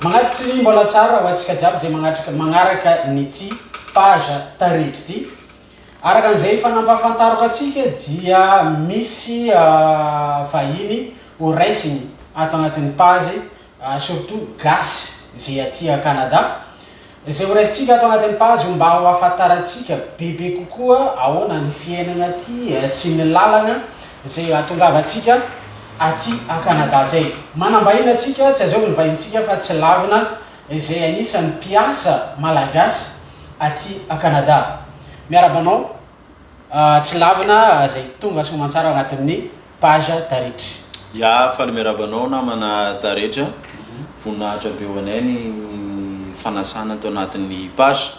Magnatitry ny mbola tsara ho antsika jiaby zay magnaraka nyty page Taretry ty. Araka an'izay fanampahafantarako atsika dia misy vahiny ho raisiny ato agnatin'ny page surtout gasy zay aty à Canada. Zay ho raisitsika ato agnatin'ny page mba ho ahafantarantsika bebe kokoa ahoana ny fiainana aty sy ny lalagna zay ahatongavatsika aty à Canada zay. Manambahina atsika tsy azahoana ny vahintsika fa Tsilavina zay anisan'ny mpiasa malagasy aty à Canada. Miarabanao Tsilavina zay tonga somantsara agnatin'ny page Taretry. Ya fa miarabanao namana Taretry. Voninahitra be ho anay ny fanasana ato anatin'ny page.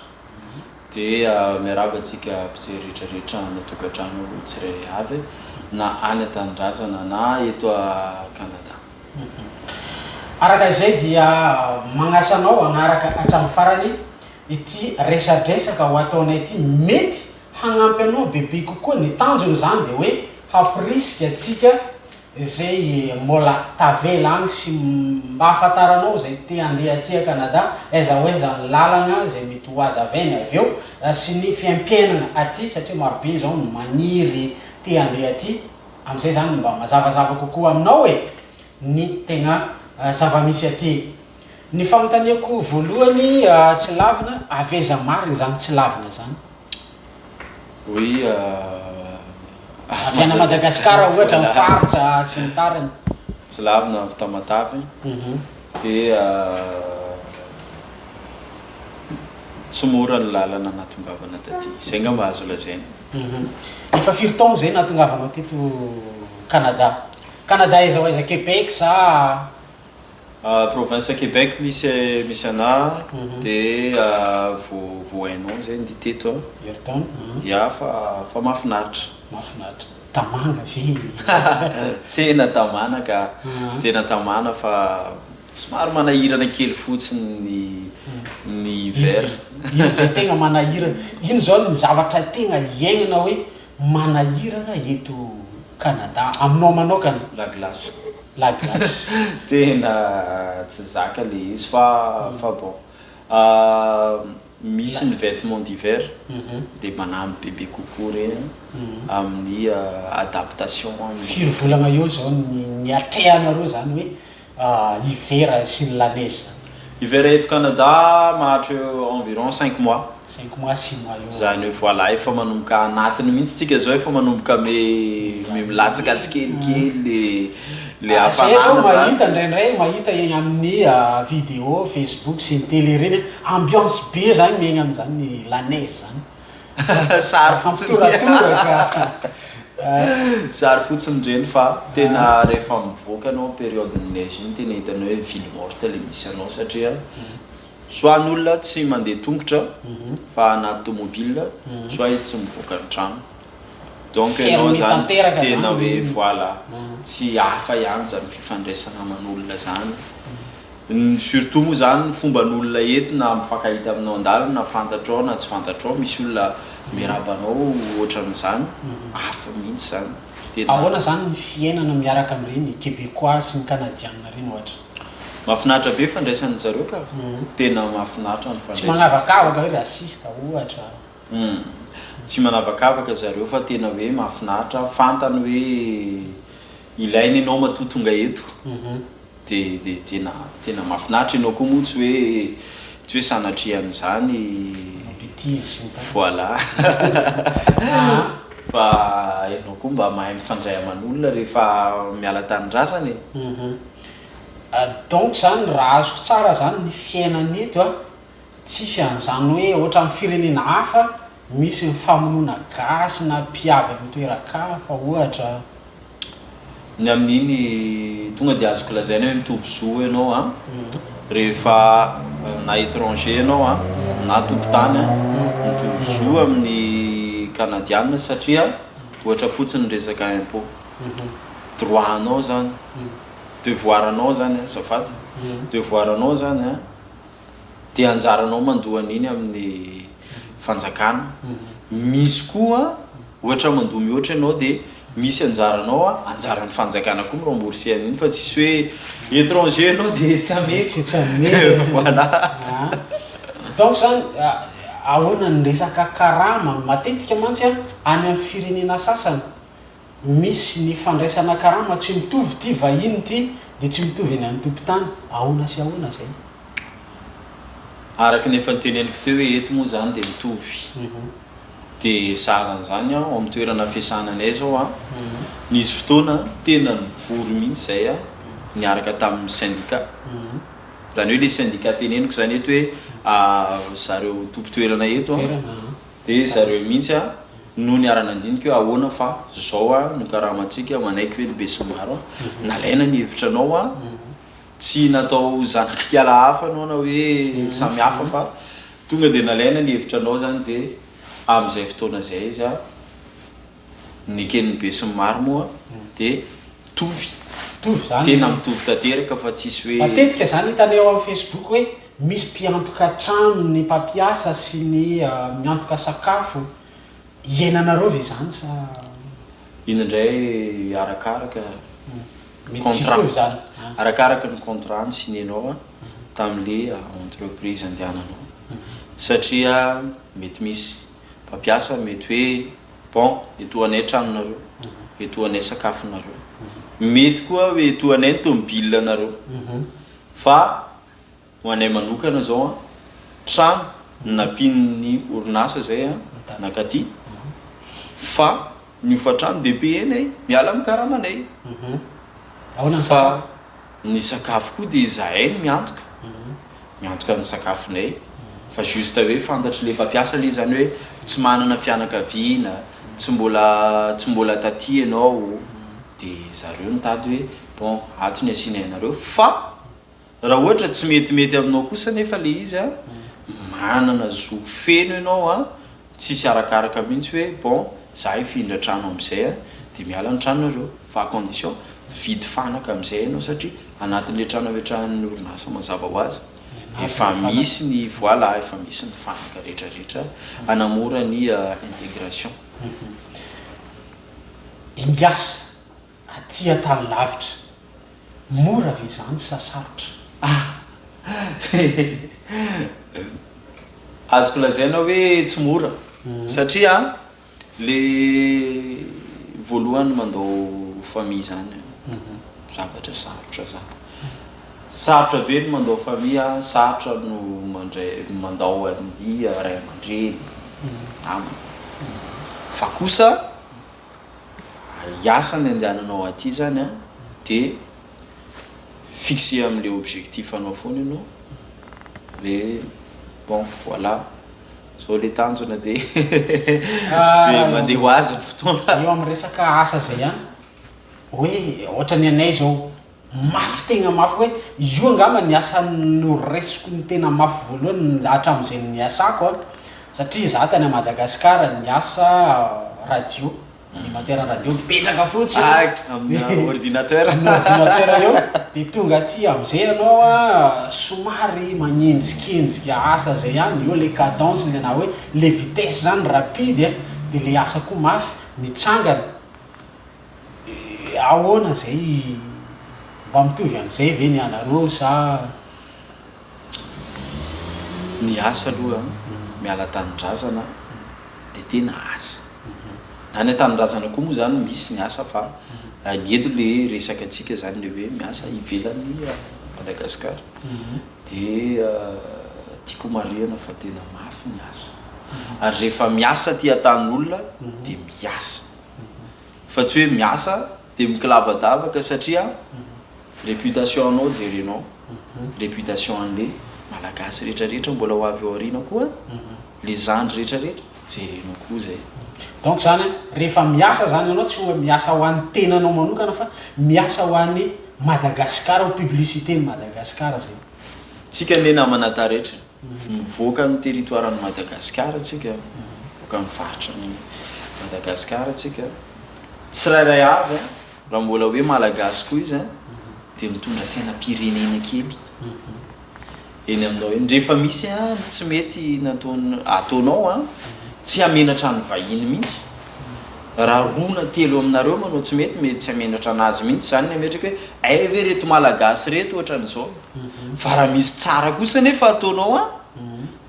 Dia miaraba atsika mpijery rehetrarehetra natokantrano tsirairay avy na any an-tanindrazana na eto à Canada. Araka izay dia magnasanao agnaraka hatramin'ny farany ity resa-dresaka ho ataonay ity mety hagnampy anao bebe kokoa ny tanjony zany dia hoe hampirisika atsika zay mbola tavela agny sy mba ahafantaranao zay te handeha aty à Canada aiza hoe zany lalagna zay mety ho azy avainy avy eo sy ny fiaimpiainana aty satria marobe zao maniry te handeha aty amin'izay zany mba mazavazava kokoa aminao hoe ny tegna zava-misy aty. Ny fanontaniako voalohany Tsilavina aveza mariny zany Tsilavina zany. Oui, avy ana Madagasikara ohatra mifaritra sy ny tariny. Tsilavina avy Tamatavy. Dia tsy mora ny lalana natongavana taty. Zay ngamba azo lazaina. Efa firy taogno zay nahatongavanao teto Canada. Canada aiza ho aiza Québec sa province Québec misy ana dia vao hainao zay ny teto Ayrton. Ya fa mahafinaritra. Mahafinaritra. Tamanga ve? Tena tamana ka tena tamana fa somary manahirana kely fotsiny ny hiver. Ino zay tegna manahirana. Ino zao ny zavatra tegna iainana hoe manahirana eto Canada aminao manokana? La glace. La glace. Tena tsy zaka le izy fa bon. Misy ny vêtements d'hiver dia manampy bebe kokoa reny amin'ny adaptation. Firy volagna eo zao ny atrehanareo zany hoe hiver sy ny la neige zany? Hiver eto Canada mahatry environ 5 mois. 5 mois 6 mois eo. Zany hoe voilà efa manomboka anatiny mihitsy tsika zao efa manomboka me milatsikatsika kelikely le hafanana zao mahita ndraindray mahita eny amin'ny vidéo Facebook sy ny télé reny ambiance be zany miaigna amin'izany ny la neige zany. Sary fampitoratoraka. Sary fotsiny reny fa tena rehefa mivoaka anao période neige iny tena hitanao hoe ville morte le misy anao satria soit ny olona tsy mandeha tongotra fa anaty tomobile soit izy tsy mivoaka ny trano. Donc anao zany tena hoe voilà tsy hafa ihany zany fifandraisana aman'olona zany. Surtout moa zany fomban'olona eto na mifankahita aminao andalina na fantatrao na tsy fantatrao misy olona miarabanao ohatran'izany hafa mihitsy zany. Ahoana zany ny fiainana miaraka amin'ireny Québécois sy ny Canadianina reny ohatra? Mahafinaritra be fandraisan'ny zareo ka. Tena mahafinaritra ny fandraisana. Tsy manavakavaka hoe rasista ohatra. Tsy manavakavaka zareo fa tena hoe mahafinaritra fantany hoe ilainy ianao matotonga eto. Dia tena mahafinaritra ianao koa moa tsy hoe sanatrian'izany. Bêtise. Voilà. Fa ianao koa mba mahay mifandray aman'olona rehefa miala tanindrazana e. Donc zany raha azoko tsara zany ny fiainana eto tsisy an'izany hoe ohatra amin'ny firenena hafa misy ny famonoana gasy na mpiavy amin'ny toeran-kafa ohatra. Ny amin'iny tonga dia azoko lazaina hoe mitovy zo ianao rehefa na étranger ianao na tompotany mitovy zo amin'ny Canadianina satria ohatra fotsiny resaka impôt. Droit anao zany. Devoir anao zany azafady. Devoir anao zany dia anjaranao mandoa an'iny amin'ny fanjakana. Misy koa ohatra mandoa mihoatra ianao dia misy anjaranao anjaran'ny fanjakana koa mirembourser an'iny fa tsisy hoe étranger anao dia tsy amety tsy amety voilà donc zany ahoana ny resaka karama matetika mantsy any amin'ny firenena sasany misy ny fandraisana karama tsy mitovy ty vahiny ty dia tsy mitovy eny amin'ny tompotany ahoana sy ahoana zay araka nefa nyteneniko teo hoe eto moa zany dia mitovy dia saran'izany ao amin'ny toerana fiasananay zao nisy fotoana tena nivory mihitsy zay niaraka tamin'ny syndicat zany hoe le syndicat teneniko zany eto hoe zareo tompo-toerana eto dia zareo mihitsy no niara-nandinika hoe ahoana fa zao no karamatsika manaiky hoe be somaro nalaina ny hevitranao tsy natao zanak'kiala hafa anao na hoe samy hafa fa tonga dia nalaina ny hevitranao zany dia amin'izay fotoana zay izy nikeny be somaro moa dia mitovy zany tena mitovy tanteraka fa tsisy hoe matetika zany hitanay ao amin'ny Facebook hoe misy mpiantoka trano ny mpampiasa sy ny miantoka sakafo iainanareo ve zany sa iny indray arakaraka contrat zany arakaraka ny contrat ny sinenao tamin'le entreprise andehananao satria mety misy mpampiasa mety hoe bon etoanay tranonareo etoanay sakafonareo mety koa hoe etoanay ny tomobile nareo fa ho anay manokana zao trano napin'ny orinasa zay nakaty fa niofatrano bebe enay miala amin'ny karamanay fa ny sakafo koa dia izahay ny miantoka ny sakafonay fa juste hoe fantatry le mpampiasa le zany hoe tsy manana fianakaviana tsy mbola taty ianao dia zareo nitady hoe bon ato ny asiana ianareo fa raha ohatra tsy metimety aminao kosa nefa le izy manana zo feno ianao tsisy arakaraka mihitsy hoe bon za hifindra trano amin'izay dia miala ny tranonareo fa condition vidy fanaka amin'izay ianao satria anatin'le trano avetrahan'ny orinasa mazava ho azy efa misy ny voilà efa misy ny fanaka rehetrarehetra anamora ny intégration imiasa aty atany lavitra mora ve zany sa sarotra azoko lazaina hoe tsy mora satria le voalohany mandao famille zany zavatra sarotra zany sarotra be no mandao famille sarotra no mandao amin'ny ray aman-dreny fa kosa iasa ny andehananao aty zany dia fixé amin'le objectif anao foana ianao le bon voilà zao le tanjona dia mandeha ho azy ny fotoana eo amin'ny resaka asa zay hoe ohatra ny anay zao mafy tegna mafy hoe io angamba ny asa no resiko ny tena mafy voalohany hatramin'izay ny asako satria za tany Madagasikara ny asa radio animateur radio mipetraka fotsiny amin'ny ordinateur eo dia tonga aty amin'izay ianao somary manenjikenjika asa zay ihany eo le cadence na hoe le vitesse zany rapide dia le asa koa mafy mitsangana ahoana zay mba mitovy amin'izay ve ny anareo sa ny asa aloha miala tanindrazana dia tena asa na ny tanindrazana koa moa zany misy ny asa fa eto le resaka atsika zany le hoe miasa ivelan'ny Madagasikara dia tiako marihana fa tena mafy ny asa ary rehefa miasa ty atanin'olona dia miasa fa tsy hoe miasa dia mikilabadavaka satria réputation anao jerenao réputation an'le malagasy rehetrarehetra mbola ho avy ao aoriana koa le zandry rehetrarehetra jerenao koa zay donc zany rehefa miasa zany ianao tsy hoe miasa ho an'ny tenanao manokana fa miasa ho an'ny Madagasikara ho publicité ny Madagasikara zay tsika ne namana taretra mivoaka amin'ny territoiran'ny Madagasikara tsika voaka amin'ny faritra ny Madagasikara tsika tsirairay avy raha mbola hoe malagasy koa izy dia mitondra sainam-pirenena kely eny aminao eny rehefa misy tsy mety ataonao tsy hamenatra ny vahiny mihitsy raha rona telo aminareo manao tsy mety tsy amenatra anazy mihitsy zany ametraka hoe ay ve reto malagasy reto ohatran'izao fa raha misy tsara kosa nefa ataonao a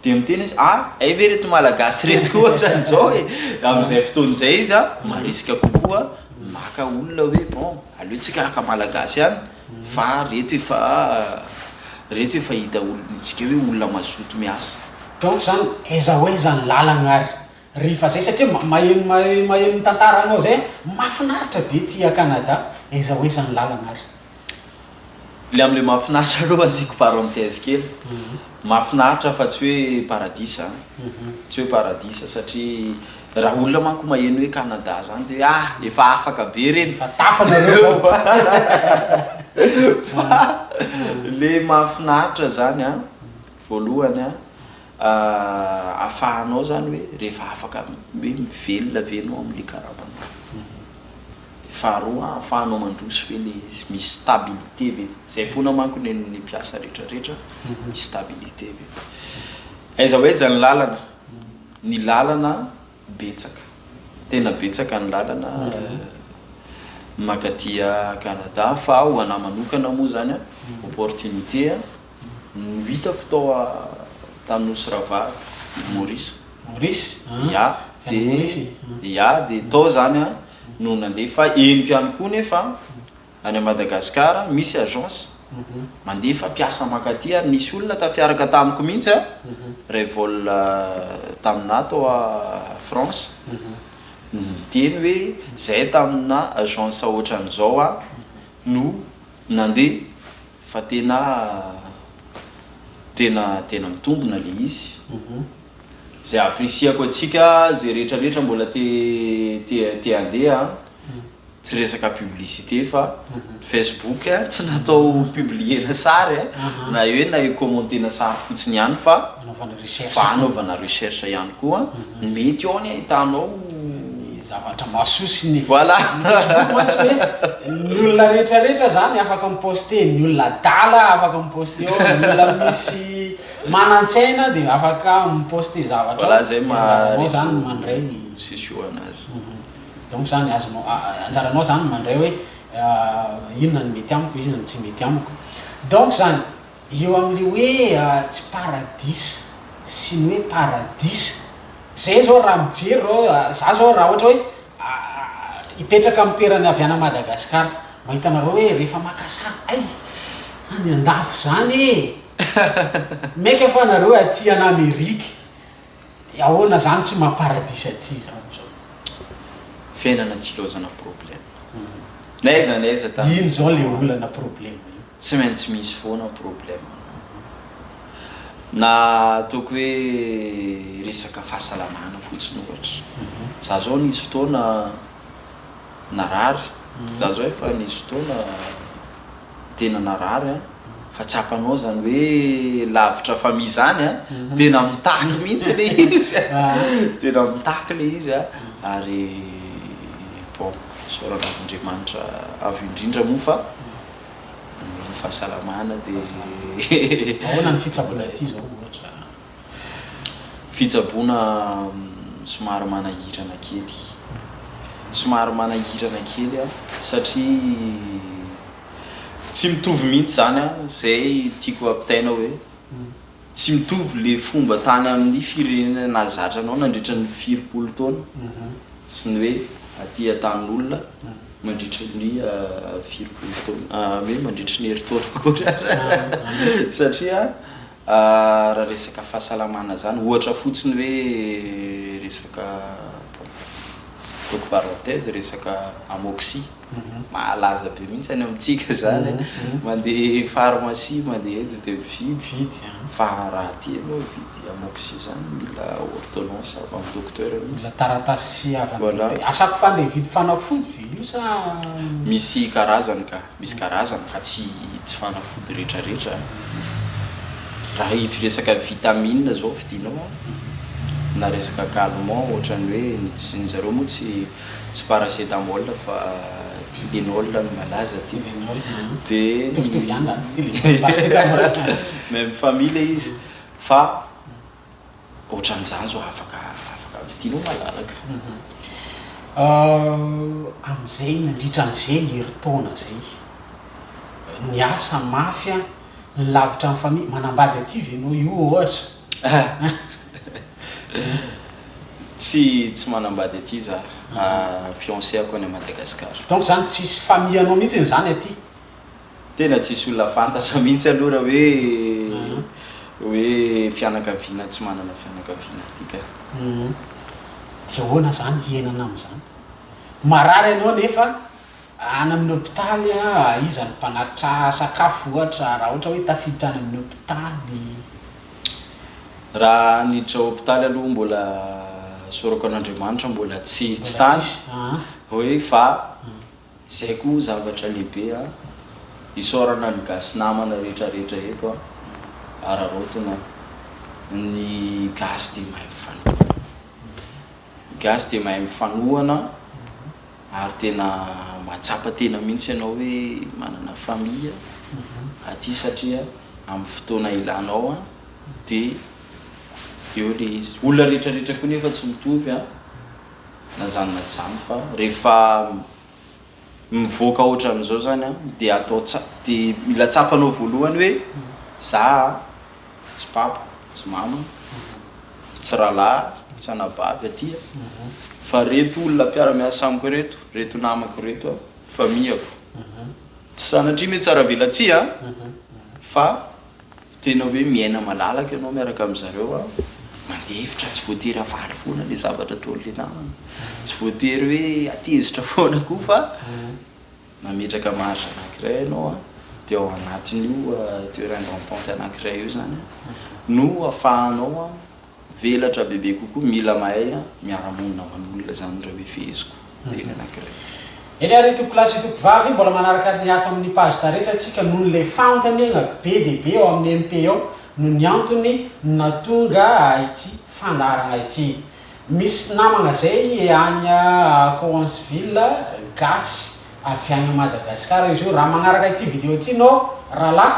dia miteny izy ay ve reto malagasy reto koa ohatran'izao hoe amin'izay fotoan'izay izy a marisika kokoa maka olona hoe bon aleotsika raka malagasy ihany fa reto efa hita olonitsika hoe olona mazoto miasa donc zany aiza hoe zany lalagna ary rifa zay satria maheno tantara anao zay mahafinaritra be tia Canada aiza hoe zany lalagna ary le am'le mahafinaritra aloha asiko parenthèse kely mahafinaritra fa tsy hoe paradisa tsy hoe paradisa satria raha olona manko maheno hoe Canada zany dia efa afaka be reny fa tafanareo zao fa le mahafinaritra zany voalohany afahanao zany hoe rehefa afaka hoe mivelona venao amin'le karavana faharoa afahanao mandroso ve le misy stabilité ve zay foana manko ny mpiasa rehetrarehetra misy stabilité ve aiza hoe zany ny lalana betsaka tena betsaka ny lalana makatia Canada fa ho ana manokana moa zany opportunité no hitako tao tamin'ny Osiravary Maurice de tao zany no nandeha fa eniko ihany koa nefa any Madagascar misy agence mandefa mpiasa makatia nisy olona tafiaraka tamiko mihitsy ray vol tamina tao France teny hoe zay tamina agence ohatran'izao no nandeha fa tena mitombona le izy zay appréciako atsika zay rehetrarehetra mbola te andeha tsy resaka publicité fa Facebook tsy natao publier sary na hoe na commenter sary fotsiny ihany fa anaovana recherche ihany koa mety ao ny ahitanao zavatra masosiny voilà matsy hoe ny olona rehetrarehetra zany afaka miposter ny olona dala afaka miposter ao ny olona misy manantsaina dia afaka miposter zavatra voilà zay zany mandray sisio anazy donc zany azonao anjaranao zany mandray hoe inona ny mety amiko izy inona tsy mety amiko donc zany eo amin'le hoe tsy paradisa sy ny hoe paradisa zay zao raha mijery za zao raha ohatra hoe hipetraka amin'ny toerany avy ana Madagascar mahita anareo hoe rehefa makasary ay any andafo zany meka fa nareo aty ana Amerika ahoana zany tsy mamparadisa aty zao fiainana tsy lozana problème naiza ino zao le olana problème tsy maintsy misy foana problème na ataoko hoe resaka fahasalamana fotsiny ohatra za zao nisy fotoana narary za zao efa nisy fotoana tena narary fa tsapanao zany hoe lavitra famille zany tena mitaky mihitsy le izy tena mitaky le izy ary bon soran'Andriamanitra avy indrindra moa fa ny fahasalamana dia ahoana ny fitsaboana aty zao ohatra fitsaboana somary manahirana kely satria tsy mitovy mihitsy zany zay tiako ampitaina hoe tsy mitovy le fomba tany amin'ny firenena zatranao nandritra ny 20 taona sy ny hoe aty atanin'olona mandritra ny 20 taona hoe mandritra ny heritaona koa satria raha resaka fahasalamana zany ohatra fotsiny hoe resaka donc parenthèse resaka amoxy mahalaza be mihitsy any amintsika zany mandeha pharmacie mandeha etsy dia mividy fa raha ty anao vidy amoxy zany mila ordonnance amin'ny docteur mila taratasy avy asako fa andeha vidy fanafody ve io sa misy karazany fa tsy fanafody rehetrarehetra raha resaka vitamine zao vidinao na resaka calmant ohatrany hoe ny zareo moa tsy paracétamol fa Tylenol no malaza dia même famille izy fa ohatran'izany zao afaka vidinao malalaka Am'izay nandritra an'izay herintaona zay ny asa mafy a ny lavitra amin'ny famille manambady aty venao io ohatra tsy manambady aty za fiancéako any Madagascar. Donc zany tsisy famille anao mihitsy zany aty tena tsisy olona fantatra mihitsy aloha raha hoe fianakaviana tsy manana fianakaviana aty ka. Dia ahoana zany hiainana am'izany marary anao nefa any amin'ny hôpitaly iza ny mpanatitra sakafo ohatra raha ohatra hoe tafiditra any amin'ny hôpitaly. Raha niditra hôpitaly aloha mbola sorako an'Andriamanitra mbola tsy tany hoe fa zay koa zavatra lehibe isaorana ny gasy namana rehetrarehetra eto ararotina ny gasy dia mahay mifanohana. Gasy dia mahay mifanohana ary tena mahatsapa tena mihitsy ianao hoe manana famille aty satria amin'ny fotoana ilanao dia eo le izy. Olona rehetrarehetra koa nefa tsy mitovy na zany na tsy zany fa rehefa mivoaka ohatra amin'izao zany dia atao dia mila tsapanao voalohany hoe za tsy papa tsy mama tsy rahalahy tsy anabavy aty fa reto olona mpiara-miasa amiko reto namako reto famiako tsy sanatria mety tsara velatsy fa tena hoe miaina malalaka ianao miaraka amin'zareo mandeha hevitra tsy voatery avaly foana le zavatra ataon'le namana tsy voatery hoe atezitra foana koa fa mametraka marge anankiray ianao dia ao anatin'io toerana d'entente anankiray io zany no afahanao velatra bebe kokoa mila mahay miara-monina aman'olona zany raha hoe feheziko teny anankiray. Eny ary toko lasy toko vavy mbola manaraka ny ato amin'ny page Taretry atsika noho le fanontaniana be dia be ao amin'ny MP ao no ny antony natonga ity fandarana ity. Misy namana zay any Coansville gasy avy any Madagascar izy io raha magnaraka ity vidéo ity no rahalahy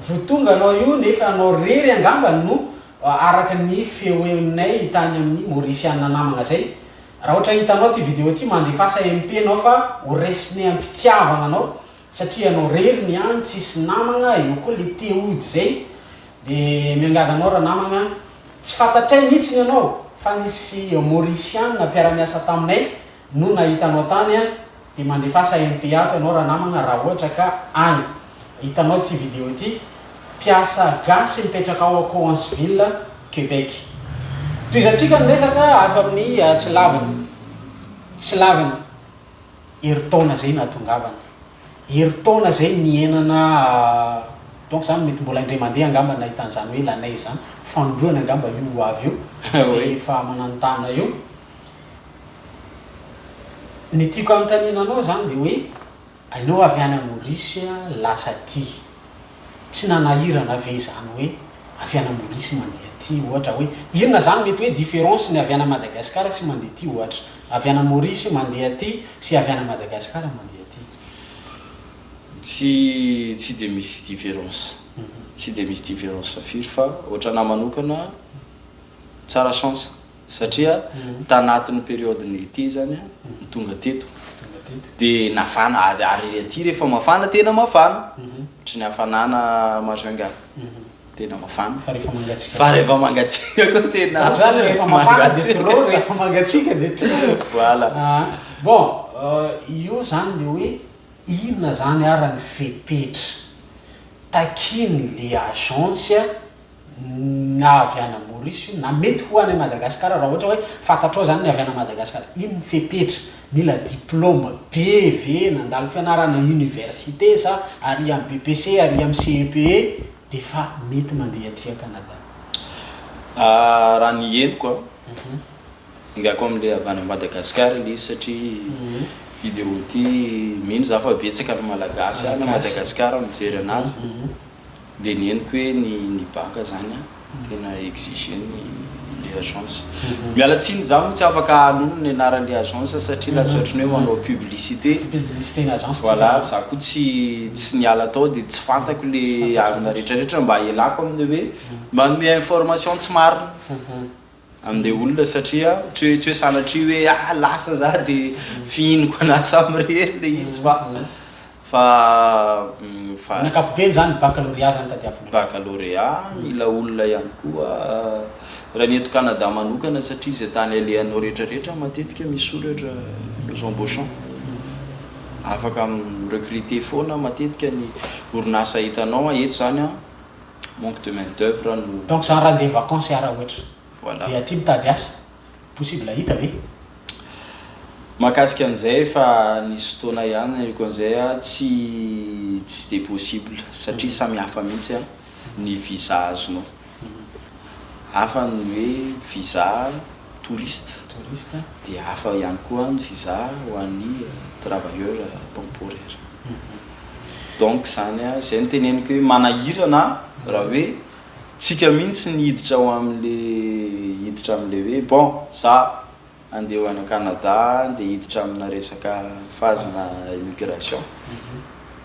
votonga anao io nefa anao rery angamba no araka ny feoenay tany amin'ny Mauritiana namana zay. Raha ohatra hitanao ty vidéo ty mandefasa MP anao fa ho resiny ampitiavana anao satria anao rery ny any tsisy namana eo koa le teody zay dia miangavanao raha namana tsy fantatray mihitsy ianao fa nisy Mauritiana mpiara-miasa taminay no nahitanao tany dia mandefasa MP ato anao raha namana raha ohatra ka any hitanao ty vidéo ty mpiasa gasy mipetraka ao Coansville Québec. Toizantsika ny resaka ato amin'ny Tsilavina herintaona zay nahatongavana herintaona zay nienana donc zany mety mbola indray mandeha angamba nahitan'izany hoe lanay zany fandroana angamba io avy io zay efa mananontana io. Ny tiako anontaniananao zany dia hoe ainao avy any Maurice lasa ty tsy nanahirana ve zany hoe avy any Maurice mandeha ty ohatra hoe inona zany mety hoe différence ny avy any Madagascar sy mandeha ty ohatra avy any Maurice mandeha ty sy avy any Madagascar mandeha ty. Tsy dia misy différence tsy dia misy différence safiry fa ohatranahy manokana tsara chance satria tanatin'ny période-ny été zany tonga teto dia nafana ary aty rehefa mafana tena mafana ohatry ny hafanana masoanga tena mafana fa rehefa mangatsika koa tena zany rehefa mafana dia trop rehefa mangatsika dia trop. Voilà. Bon io zany le hoe inona zany ara ny fepetra takiny le agence na avy any Maurice na mety ho any Madagascar raha ohatra hoe fantatrao zany ny avy any Madagascar ino ny fepetra mila diplôme BV nandalo fianarana université sa ary amin'ny BPC ary amin'ny CEPE dia fa mety mandeha aty Canada. Raha ny henoko ingako amin'le avy any Madagascar le izy satria vidéo ty mino za fa betsaka ny malagasy any Madagascar mijery anazy dia ny henoko hoe ny baka zany tena exige le agence. Miala tsiny za moa tsy afaka hanono ny anaran'le agence satria lasa ohatrany hoe manao publicité ny agence. Voilà za koa tsy niala tao dia tsy fantako le arina rehetrarehetra mba ialako amin'ny hoe manome information tsy marina am'le olona satria tsy hoe sanatria hoe lasa za de fihiniko anasa am'rery le izy fa nakapobeny zany baccalauréat zany tadiavina baccalauréat mila olona ihany koa raha ny eto Canada manokana satria zay tany alehanao rehetrarehetra matetika misy olatra nous embauchons afaka recruter foana matetika ny orinasa hitanao eto zany a manque de main d'œuvre no donc zany raha ndeha vacances ara ohatra voilà de aty mitady asa possible hita ve mahakasika an'izay fa nisy fotoana ihany ko an'izay a tsy de possible satria samy hafa mihitsy a ny visa azonao hafa ny hoe visa touriste de hafa ihany koa ny visa ho an'ny travailleur temporaire donc zany a zay nyteneniko hoe manahirana raha hoe tsika mihitsy nihiditra ao am'le hoe bon za andeha ho any Canada de hiditra amina resaka phase-na immigration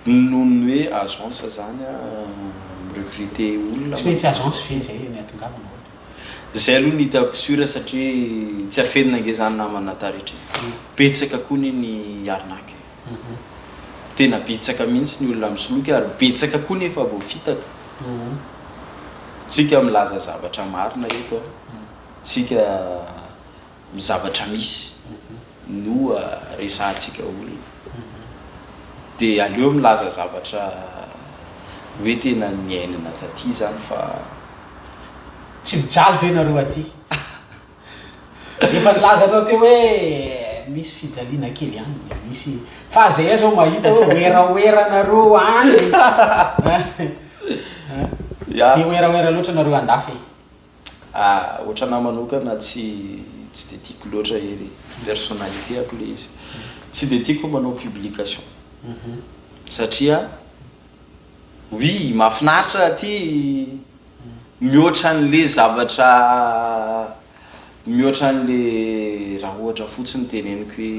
noho ny hoe agence zany a recruter olona tsy maintsy agence fe zay ny atongavana zay aloha ny hitako sura satria tsy afenina nge zany namana Taretry betsaka koa ny arnaque tena betsaka mihitsy ny olona misoloky ary betsaka koa nefa voafitaka tsika milaza zavatra marina eto tsika mizavatra misy no resantsika olona de aleo milaza zavatra hoe tena niainana taty zany fa tsy mijaly ve nareo aty efa nilazanao teo hoe misy fijaliana kely any de misy fa zay zao mahita hoe oera nareo any de oera loatra nareo andafy ohatrana manokana tsy de tiako loatra ery personnalité ako le izy tsy de tiako manao publication satria oui mahafinaritra aty mihoatra an'le zavatra mihoatra an'le raha ohatra fotsiny teneniko hoe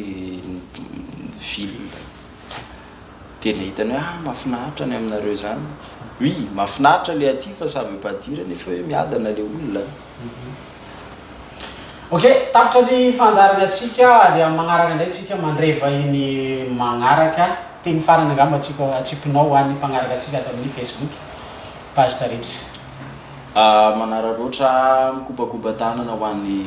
film tena hitany hoe mahafinaritra ny aminareo zany oui mahafinaritra le aty fa ça veut pas dire nefa hoe miadana le olona ok tapitra ny fandarany atsika de magnaraka indray tsika mandreva iny magnaraka teny farany angamba atsipinao any mpanaraka atsika ato amin'ny Facebook page Taretry manararoatra mikopakopa-tanana ho an'ny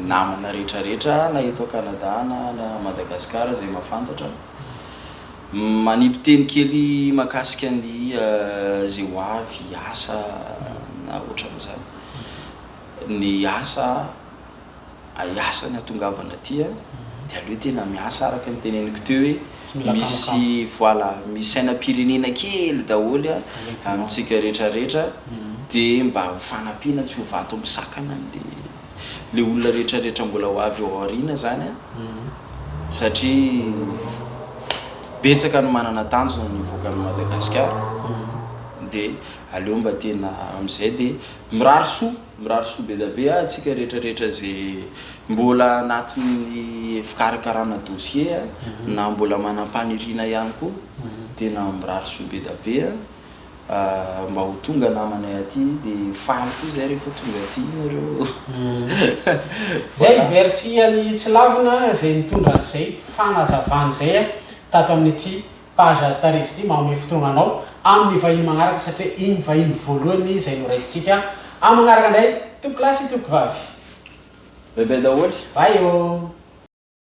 namana rehetrarehetra na eto Canada na Madagascar zay mafantatra manipy teny kely makasika ny zay ho avy asa na ohatran'izany ny asa ny atongavana aty de aleo tena miasa araka ny teneniko teo hoe misy voilà misy sainam-pirenena kely daholy amintsika rehetrarehetra de mba ho fanampiana tsy ho vato misakana le olona rehetrarehetra mbola ho avy ao aoriana zany satria betsaka no manana tanjona ny voaka ny Madagasikara de aleo mba tena am'izay de mirary soa be dave atsika rehetrarehetra zay mbola anatin'ny fikarakarana dossier na mbola manam-paniriana ihany koa tena mirary soa be dave mba ho tonga namanay aty de faly koa zay rehefa tonga aty nareo zay merci any Tsilavina zay nitondra an'izay fanazavany zay tato amin'ity page Taretry ity manome fotoagnanao amin'ny vahiny magnaraka satria iny vahiny voalohany zay noraisitsika amin'ny magnaraka indray tompo lasy tompo vavy bebe daholy bye